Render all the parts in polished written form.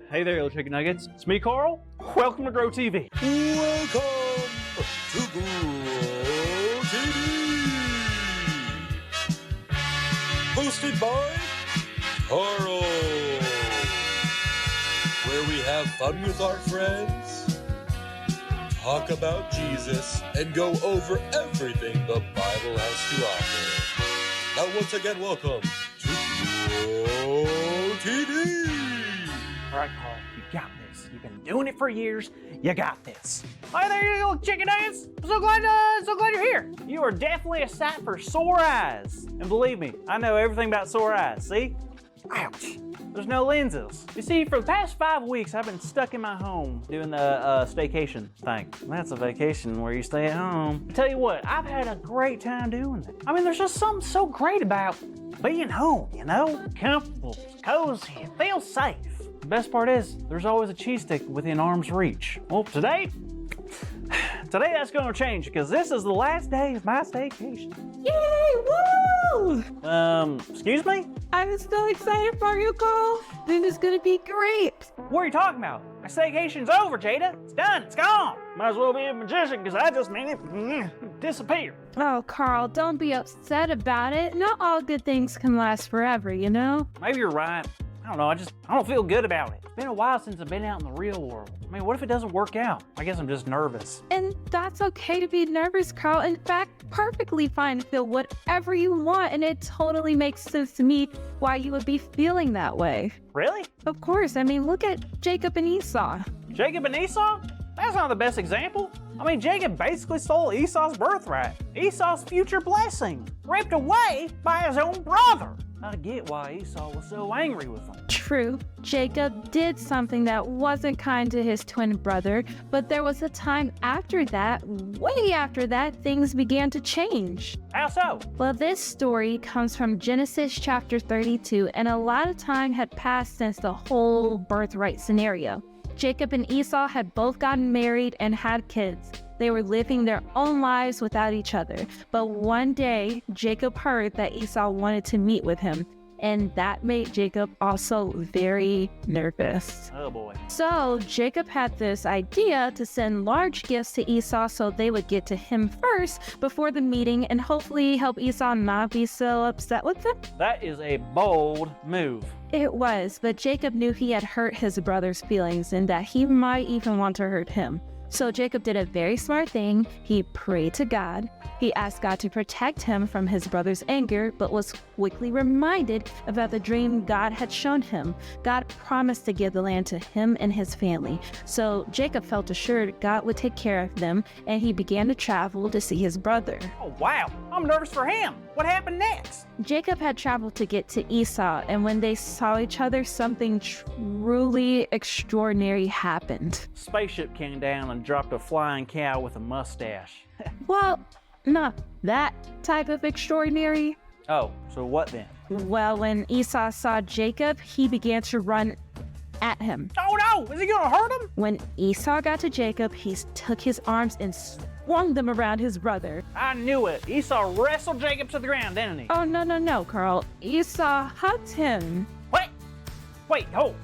Hey there, little chicken nuggets. It's me, Carl. Welcome to GROWTV. Welcome to GROWTV. Hosted by Carl. Where we have fun with our friends, talk about Jesus, and go over everything the Bible has to offer. Now, once again, welcome to GROWTV. All right, Carl, you got this. You've been doing it for years. You got this. Hi there, you little chicken nuggets. I'm so glad you're here. You are definitely a sight for sore eyes. And believe me, I know everything about sore eyes. See? Ouch. There's no lenses. You see, for the past 5 weeks, I've been stuck in my home doing the staycation thing. That's a vacation where you stay at home. I tell you what, I've had a great time doing it. I mean, there's just something so great about being home, you know? Comfortable, cozy, it feels safe. The best part is, there's always a cheese stick within arm's reach. Well, today that's gonna change because this is the last day of my staycation. Yay! Woo! Excuse me? I'm so excited for you, Carl. This is gonna be great. What are you talking about? My staycation's over, Jada. It's done, it's gone. Might as well be a magician because I just made it disappear. Oh, Carl, don't be upset about it. Not all good things can last forever, you know? Maybe you're right. I don't know, I don't feel good about it. It's been a while since I've been out in the real world. I mean, what if it doesn't work out? I guess I'm just nervous. And that's okay to be nervous, Carl. In fact, perfectly fine to feel whatever you want, and it totally makes sense to me why you would be feeling that way. Really? Of course, I mean, look at Jacob and Esau. Jacob and Esau? That's not the best example. I mean, Jacob basically stole Esau's birthright, Esau's future blessing, ripped away by his own brother. I get why Esau was so angry with him. True, Jacob did something that wasn't kind to his twin brother, but there was a time after that, way after that, things began to change. How so? Well, this story comes from Genesis chapter 32, and a lot of time had passed since the whole birthright scenario. Jacob and Esau had both gotten married and had kids. They were living their own lives without each other. But one day, Jacob heard that Esau wanted to meet with him, and that made Jacob also very nervous. Oh boy. So Jacob had this idea to send large gifts to Esau so they would get to him first before the meeting and hopefully help Esau not be so upset with him. That is a bold move. It was, but Jacob knew he had hurt his brother's feelings and that he might even want to hurt him. So Jacob did a very smart thing. He prayed to God. He asked God to protect him from his brother's anger, but was quickly reminded about the dream God had shown him. God promised to give the land to him and his family. So Jacob felt assured God would take care of them, and he began to travel to see his brother. Oh wow, I'm nervous for him. What happened next? Jacob had traveled to get to Esau, and when they saw each other, something truly extraordinary happened. Spaceship came down and dropped a flying cow with a mustache. Well, not that type of extraordinary. Oh, so what then? Well, when Esau saw Jacob, he began to run at him. Oh no, is he gonna hurt him? When Esau got to Jacob, he took his arms and swung them around his brother. I knew it. Esau wrestled Jacob to the ground, didn't he? Oh, no, Carl. Esau hugged him. What? Wait, hold.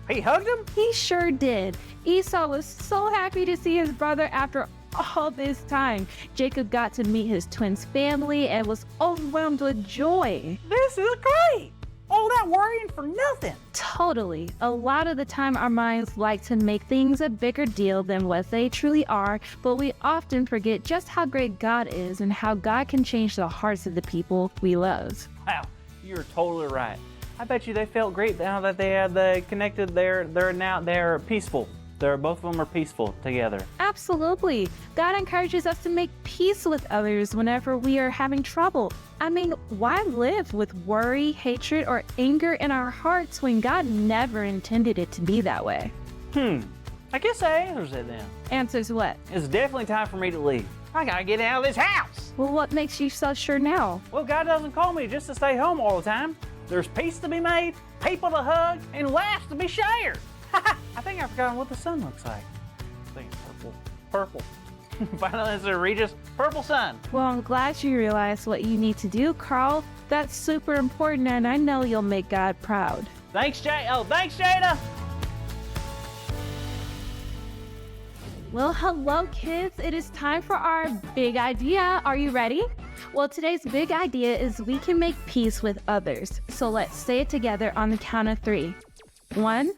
He hugged him? He sure did. Esau was so happy to see his brother after all this time. Jacob got to meet his twin's family and was overwhelmed with joy. This is great. All that worrying for nothing. Totally. A lot of the time our minds like to make things a bigger deal than what they truly are, but we often forget just how great God is and how God can change the hearts of the people we love. Wow, you're totally right. I bet you they felt great now that they connected. They're peaceful. Both of them are peaceful together. Absolutely. God encourages us to make peace with others whenever we are having trouble. I mean, why live with worry, hatred, or anger in our hearts when God never intended it to be that way? I guess that answers it then. Answers what? It's definitely time for me to leave. I gotta get out of this house. Well, what makes you so sure now? Well, God doesn't call me just to stay home all the time. There's peace to be made, people to hug, and laughs to be shared. I think I've forgotten what the sun looks like. I think it's purple. Purple. Final answer, Regis. Purple sun. Well, I'm glad you realize what you need to do, Carl. That's super important, and I know you'll make God proud. Thanks, Jada. Well, hello kids. It is time for our big idea. Are you ready? Well, today's big idea is we can make peace with others. So let's say it together on the count of 3. 1,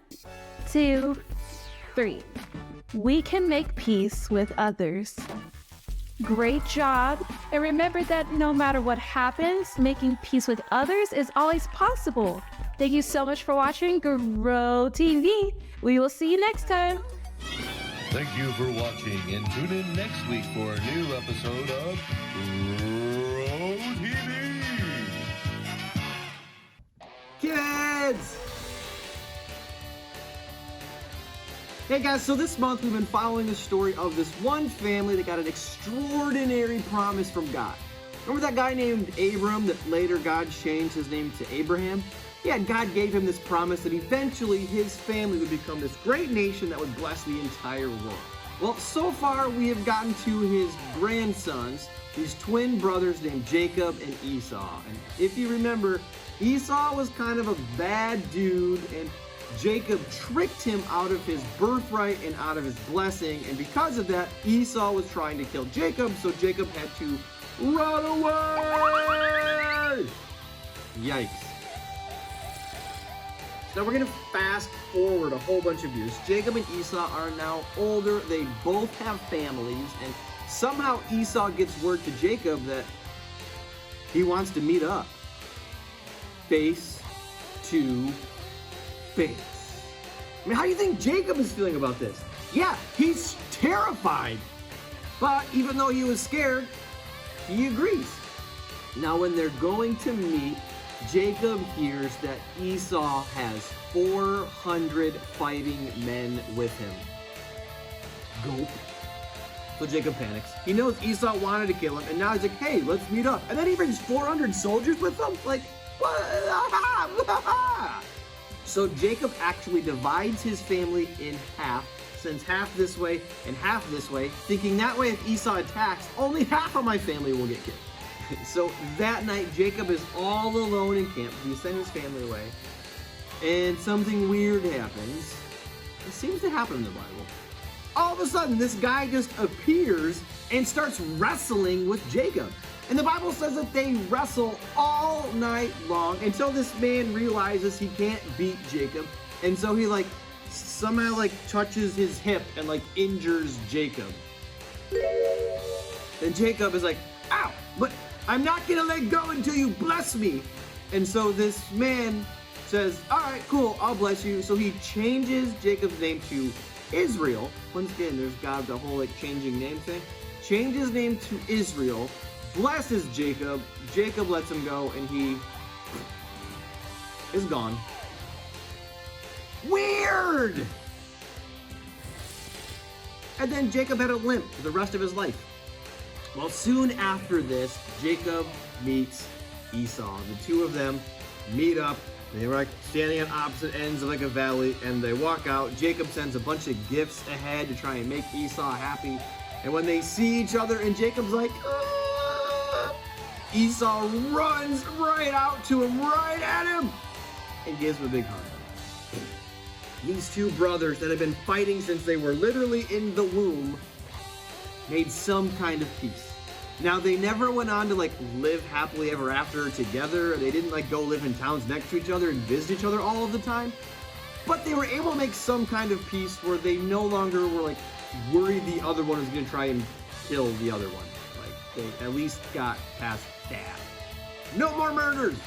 2, 3. We can make peace with others. Great job. And remember that no matter what happens, making peace with others is always possible. Thank you so much for watching GROWTV. We will see you next time. Thank you for watching, and tune in next week for a new episode of GROWTV. Kids! Hey guys, so this month we've been following the story of this one family that got an extraordinary promise from God. Remember that guy named Abram that later God changed his name to Abraham? Yeah, God gave him this promise that eventually his family would become this great nation that would bless the entire world. Well, so far we have gotten to his grandsons, these twin brothers named Jacob and Esau. And if you remember, Esau was kind of a bad dude, and Jacob tricked him out of his birthright and out of his blessing, and because of that, Esau was trying to kill Jacob, so Jacob had to run away! Yikes. Now we're gonna fast forward a whole bunch of years. Jacob and Esau are now older, they both have families, and somehow Esau gets word to Jacob that he wants to meet up. Face to face. I mean, how do you think Jacob is feeling about this? Yeah, he's terrified. But even though he was scared, he agrees. Now when they're going to meet, Jacob hears that Esau has 400 fighting men with him. Gulp. So Jacob panics. He knows Esau wanted to kill him, and now he's like, hey, let's meet up. And then he brings 400 soldiers with him? Like, what? So Jacob actually divides his family in half, sends half this way and half this way, thinking that way if Esau attacks, only half of my family will get killed. So that night, Jacob is all alone in camp. He sent his family away, and something weird happens. It seems to happen in the Bible. All of a sudden, this guy just appears and starts wrestling with Jacob. And the Bible says that they wrestle all night long until this man realizes he can't beat Jacob. And so he somehow touches his hip and injures Jacob. And Jacob is like, ow, but I'm not gonna let go until you bless me. And so this man says, all right, cool, I'll bless you. So he changes Jacob's name to Israel. Once again, there's God, the whole changing name thing. Change his name to Israel, blesses Jacob, Jacob lets him go, and he is gone. Weird! And then Jacob had a limp for the rest of his life. Well, soon after this, Jacob meets Esau. The two of them meet up. They were standing on opposite ends of a valley, and they walk out. Jacob sends a bunch of gifts ahead to try and make Esau happy. And when they see each other and Jacob's like, ah, Esau runs right out to him, right at him, and gives him a big hug. These two brothers that have been fighting since they were literally in the womb made some kind of peace. Now, they never went on to live happily ever after together. They didn't go live in towns next to each other and visit each other all of the time. But they were able to make some kind of peace where they no longer were worried the other one was gonna try and kill the other one. They at least got past that. No more murders!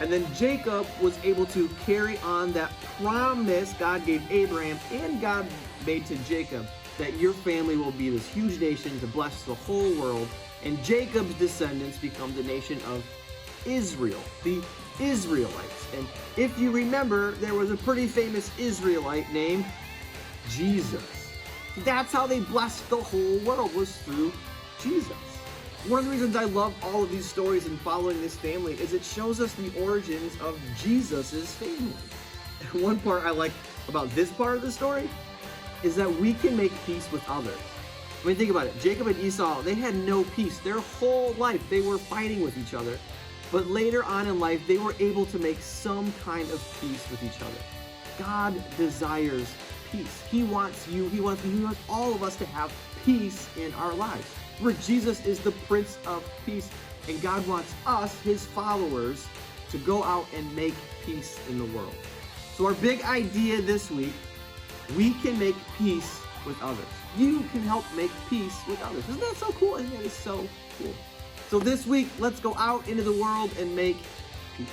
And then Jacob was able to carry on that promise God gave Abraham and God made to Jacob, that your family will be this huge nation to bless the whole world, and Jacob's descendants become the nation of Israel, the Israelites. And if you remember, there was a pretty famous Israelite named Jesus. That's how they blessed the whole world, was through Jesus. One of the reasons I love all of these stories and following this family is it shows us the origins of Jesus's family. One part I like about this part of the story is that we can make peace with others. I mean, think about it. Jacob and Esau, they had no peace. Their whole life, they were fighting with each other. But later on in life, they were able to make some kind of peace with each other. God desires peace. He wants you, he wants me, he wants all of us to have peace in our lives. For Jesus is the Prince of Peace, and God wants us, his followers, to go out and make peace in the world. So our big idea this week, we can make peace with others. You can help make peace with others. Isn't that so cool? Isn't that so cool? So this week, let's go out into the world and make peace.